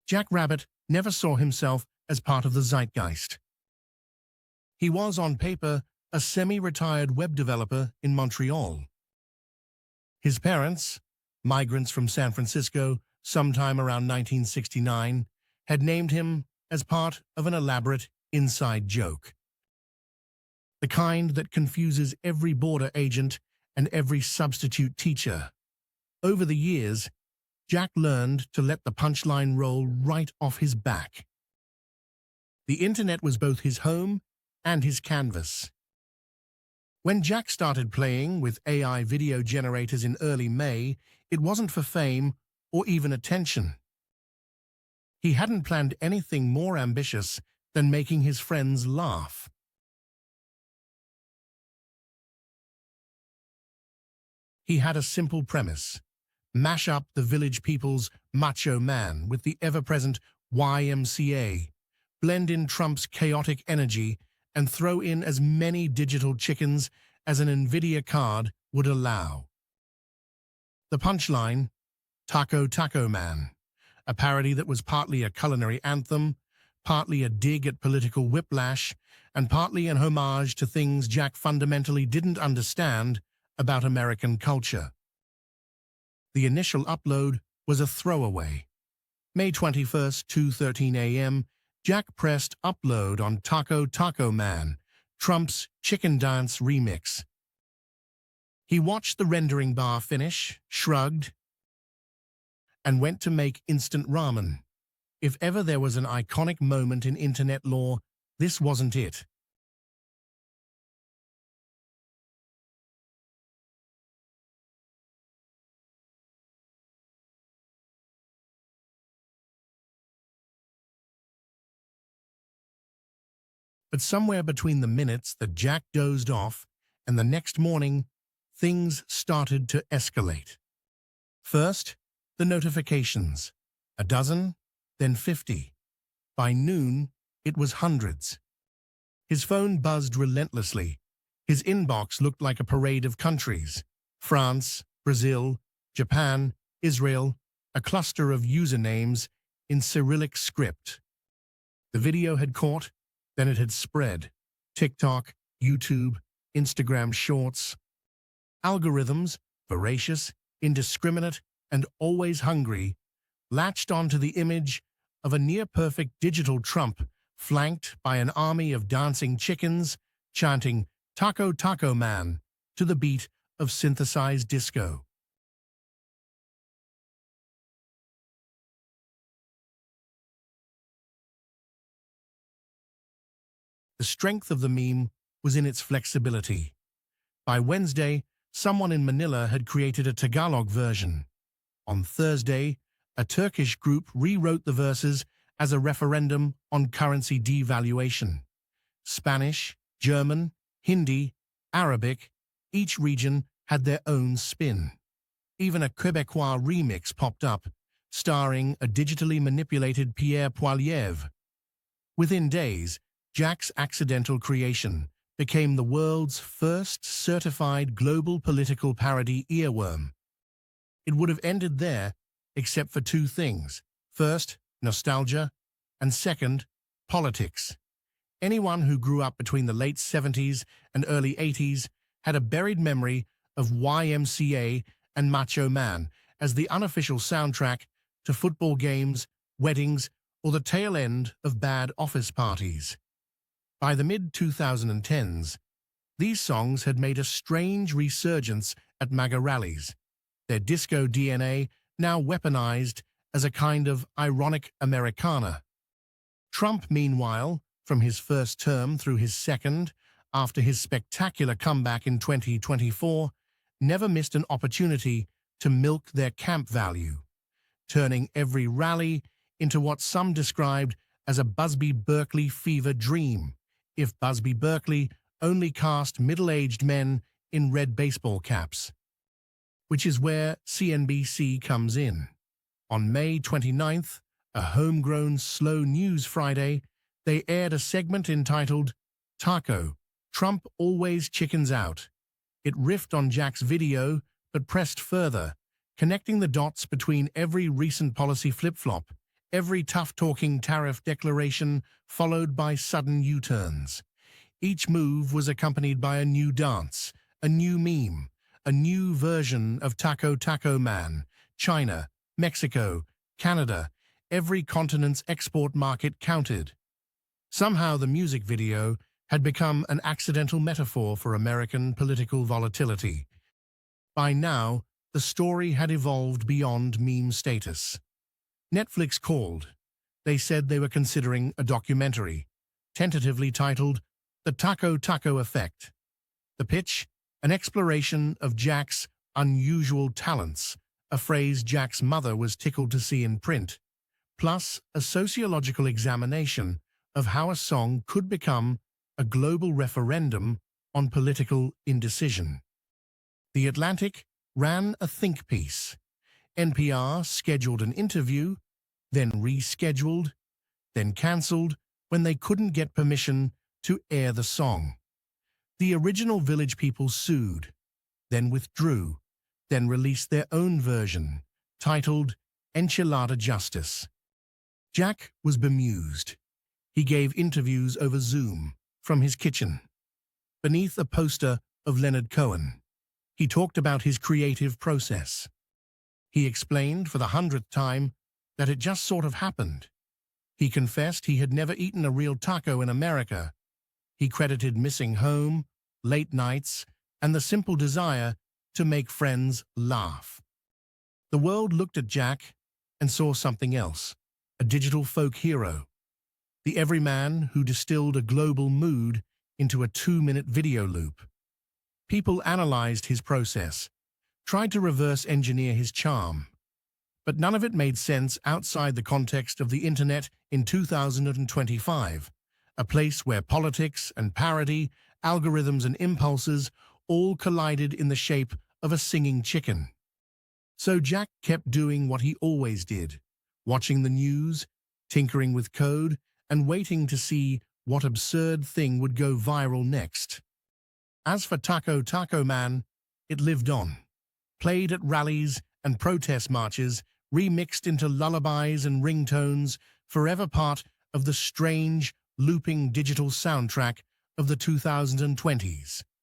Jack Rabbit never saw himself as part of the zeitgeist. He was, on paper, a semi-retired web developer in Montreal. His parents, migrants from San Francisco sometime around 1969, had named him as part of an elaborate inside joke. The kind that confuses every border agent and every substitute teacher. Over the years, Jack learned to let the punchline roll right off his back. The internet was both his home and his canvas. When Jack started playing with AI video generators in early May, it wasn't for fame or even attention. He hadn't planned anything more ambitious than making his friends laugh. He had a simple premise: mash up the village people's macho man with the ever-present YMCA, blend in Trump's chaotic energy, and throw in as many digital chickens as an NVIDIA card would allow. The punchline: Taco Taco Man, a parody that was partly a culinary anthem, partly a dig at political whiplash, and partly an homage to things Jack fundamentally didn't understand about American culture. The initial upload was a throwaway. May 21st, 2:13 a.m., Jack pressed upload on Taco Taco Man, Trump's Chicken Dance remix. He watched the rendering bar finish, shrugged, and went to make instant ramen. If ever there was an iconic moment in internet lore, this wasn't it. But somewhere between the minutes that Jack dozed off and the next morning, things started to escalate. First, the notifications. A dozen, then 50. By noon, it was hundreds. His phone buzzed relentlessly. His inbox looked like a parade of countries: France, Brazil, Japan, Israel, a cluster of usernames in Cyrillic script. The video had caught, then it had spread. TikTok, YouTube, Instagram Shorts. Algorithms, voracious, indiscriminate, and always hungry, latched onto the image of a near-perfect digital Trump flanked by an army of dancing chickens chanting Taco Taco Man to the beat of synthesized disco. The strength of the meme was in its flexibility. By Wednesday, someone in Manila had created a Tagalog version. On Thursday, a Turkish group rewrote the verses as a referendum on currency devaluation. Spanish, German, Hindi, Arabic, each region had their own spin. Even a Quebecois remix popped up, starring a digitally manipulated Pierre Poilievre. Within days, Jack's accidental creation became the world's first certified global political parody earworm. It would have ended there, except for two things. First, nostalgia, and second, politics. Anyone who grew up between the late 70s and early 80s had a buried memory of YMCA and Macho Man as the unofficial soundtrack to football games, weddings, or the tail end of bad office parties. By the mid-2010s, these songs had made a strange resurgence at MAGA rallies, their disco DNA now weaponized as a kind of ironic Americana. Trump, meanwhile, from his first term through his second, after his spectacular comeback in 2024, never missed an opportunity to milk their camp value, turning every rally into what some described as a Busby Berkeley fever dream, if Busby Berkeley only cast middle-aged men in red baseball caps. Which is where CNBC comes in. On May 29th, a homegrown slow news Friday, they aired a segment entitled Taco, Trump Always Chickens Out. It riffed on Jack's video, but pressed further, connecting the dots between every recent policy flip-flop, every tough-talking tariff declaration followed by sudden U-turns. Each move was accompanied by a new dance, a new meme, a new version of Taco Taco Man. China, Mexico, Canada, every continent's export market counted. Somehow the music video had become an accidental metaphor for American political volatility. By now, the story had evolved beyond meme status. Netflix called. They said they were considering a documentary, tentatively titled The Taco Taco Effect. The pitch? An exploration of Jack's unusual talents, a phrase Jack's mother was tickled to see in print, plus a sociological examination of how a song could become a global referendum on political indecision. The Atlantic ran a think piece. NPR scheduled an interview, then rescheduled, then cancelled when they couldn't get permission to air the song. The original Village People sued, then withdrew, then released their own version, titled Enchilada Justice. Jack was bemused. He gave interviews over Zoom from his kitchen, beneath a poster of Leonard Cohen. He talked about his creative process. He explained for the 100th time that it just sort of happened. He confessed he had never eaten a real taco in America. He credited missing home, late nights, and the simple desire to make friends laugh. The world looked at Jack and saw something else, a digital folk hero, the everyman who distilled a global mood into a 2-minute video loop. People analyzed his process, tried to reverse engineer his charm, but none of it made sense outside the context of the internet in 2025, a place where politics and parody, algorithms and impulses all collided in the shape of a singing chicken. So Jack kept doing what he always did, watching the news, tinkering with code, and waiting to see what absurd thing would go viral next. As for Taco Taco Man, it lived on, played at rallies and protest marches, remixed into lullabies and ringtones, forever part of the strange, looping digital soundtrack of the 2020s.